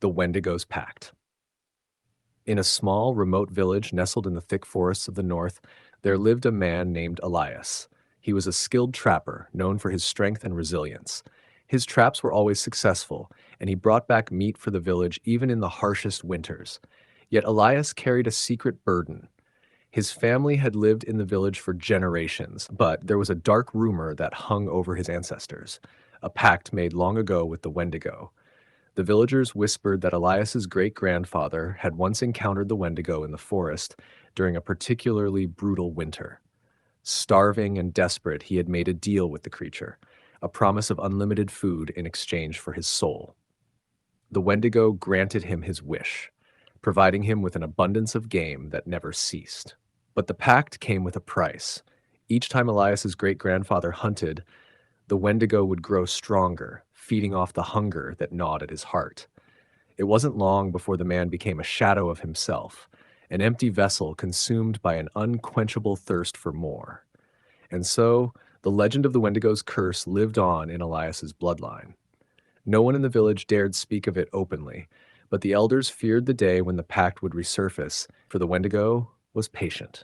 The Wendigos Pact. In a small, remote village nestled in the thick forests of the north, there lived a man named Elias. He was a skilled trapper, known for his strength and resilience. His traps were always successful, and he brought back meat for the village even in the harshest winters. Yet Elias carried a secret burden. His family had lived in the village for generations, but there was a dark rumor that hung over his ancestors, a pact made long ago with the Wendigo. The villagers whispered that Elias's great-grandfather had once encountered the Wendigo in the forest during a particularly brutal winter. Starving and desperate, he had made a deal with the creature, a promise of unlimited food in exchange for his soul. The Wendigo granted him his wish, providing him with an abundance of game that never ceased. But the pact came with a price. Each time Elias's great-grandfather hunted, the Wendigo would grow stronger, feeding off the hunger that gnawed at his heart. It wasn't long before the man became a shadow of himself, an empty vessel consumed by an unquenchable thirst for more. And so, the legend of the Wendigo's curse lived on in Elias's bloodline. No one in the village dared speak of it openly, but the elders feared the day when the pact would resurface, for the Wendigo was patient.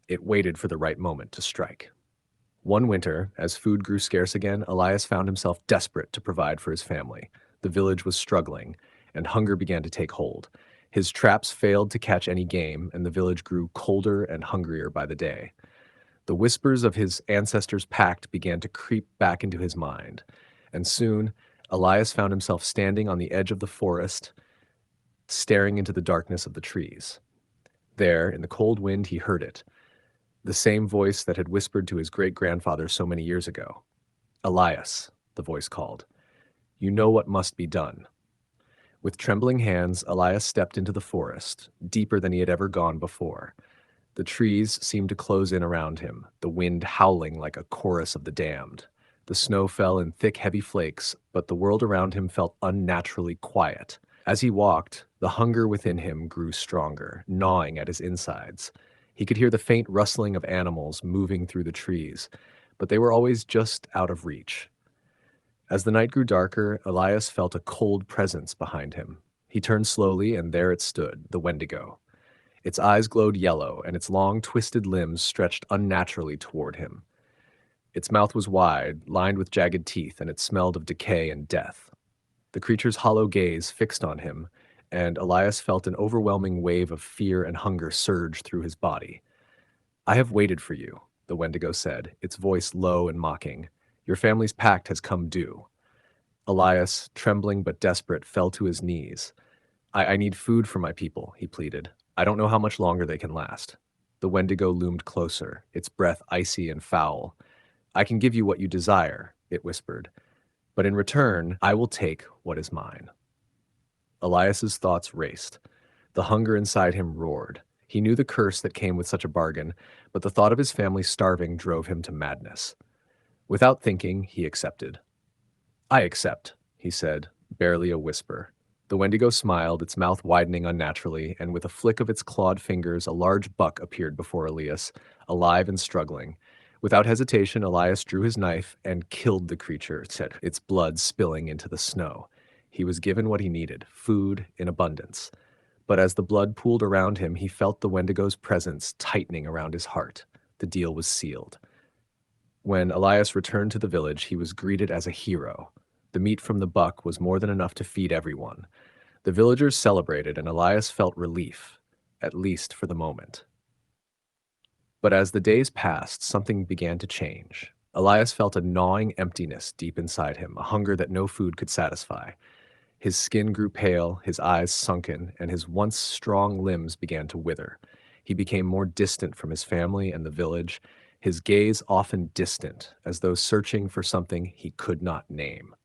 It waited for the right moment to strike. One winter, as food grew scarce again, Elias found himself desperate to provide for his family. The village was struggling, and hunger began to take hold. His traps failed to catch any game, and the village grew colder and hungrier by the day. The whispers of his ancestors' pact began to creep back into his mind, and soon Elias found himself standing on the edge of the forest, staring into the darkness of the trees. There, in the cold wind, he heard it, the same voice that had whispered to his great-grandfather so many years ago. "Elias," the voice called, "you know what must be done." With trembling hands, Elias stepped into the forest, deeper than he had ever gone before. The trees seemed to close in around him, the wind howling like a chorus of the damned. The snow fell in thick, heavy flakes, but the world around him felt unnaturally quiet. As he walked, the hunger within him grew stronger, gnawing at his insides. He could hear the faint rustling of animals moving through the trees, but they were always just out of reach. As the night grew darker, Elias felt a cold presence behind him. He turned slowly, and there it stood, the Wendigo. Its eyes glowed yellow, and its long, twisted limbs stretched unnaturally toward him. Its mouth was wide, lined with jagged teeth, and it smelled of decay and death. The creature's hollow gaze fixed on him, and Elias felt an overwhelming wave of fear and hunger surge through his body. "I have waited for you," the Wendigo said, its voice low and mocking. "Your family's pact has come due." Elias, trembling but desperate, fell to his knees. I need food for my people," he pleaded. "I don't know how much longer they can last." The Wendigo loomed closer, its breath icy and foul. "I can give you what you desire," it whispered, "but in return, I will take what is mine." Elias's thoughts raced. The hunger inside him roared. He knew the curse that came with such a bargain, but the thought of his family starving drove him to madness. Without thinking, he accepted. "I accept," he said, barely a whisper. The Wendigo smiled, its mouth widening unnaturally, and with a flick of its clawed fingers, a large buck appeared before Elias, alive and struggling. Without hesitation, Elias drew his knife and killed the creature, its blood spilling into the snow. He was given what he needed, food in abundance. But as the blood pooled around him, he felt the Wendigo's presence tightening around his heart. The deal was sealed. When Elias returned to the village, he was greeted as a hero. The meat from the buck was more than enough to feed everyone. The villagers celebrated, and Elias felt relief, at least for the moment. But as the days passed, something began to change. Elias felt a gnawing emptiness deep inside him, a hunger that no food could satisfy. His skin grew pale, his eyes sunken, and his once strong limbs began to wither. He became more distant from his family and the village, his gaze often distant, as though searching for something he could not name.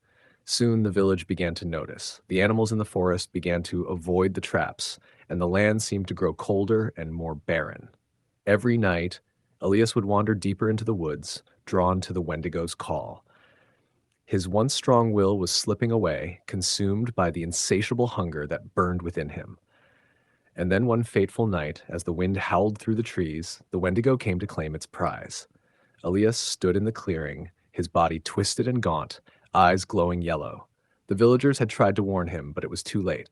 Soon the village began to notice. The animals in the forest began to avoid the traps, and the land seemed to grow colder and more barren. Every night, Elias would wander deeper into the woods, drawn to the Wendigo's call. His once strong will was slipping away, consumed by the insatiable hunger that burned within him. And then one fateful night, as the wind howled through the trees, the Wendigo came to claim its prize. Elias stood in the clearing, his body twisted and gaunt, eyes glowing yellow. The villagers had tried to warn him, but it was too late.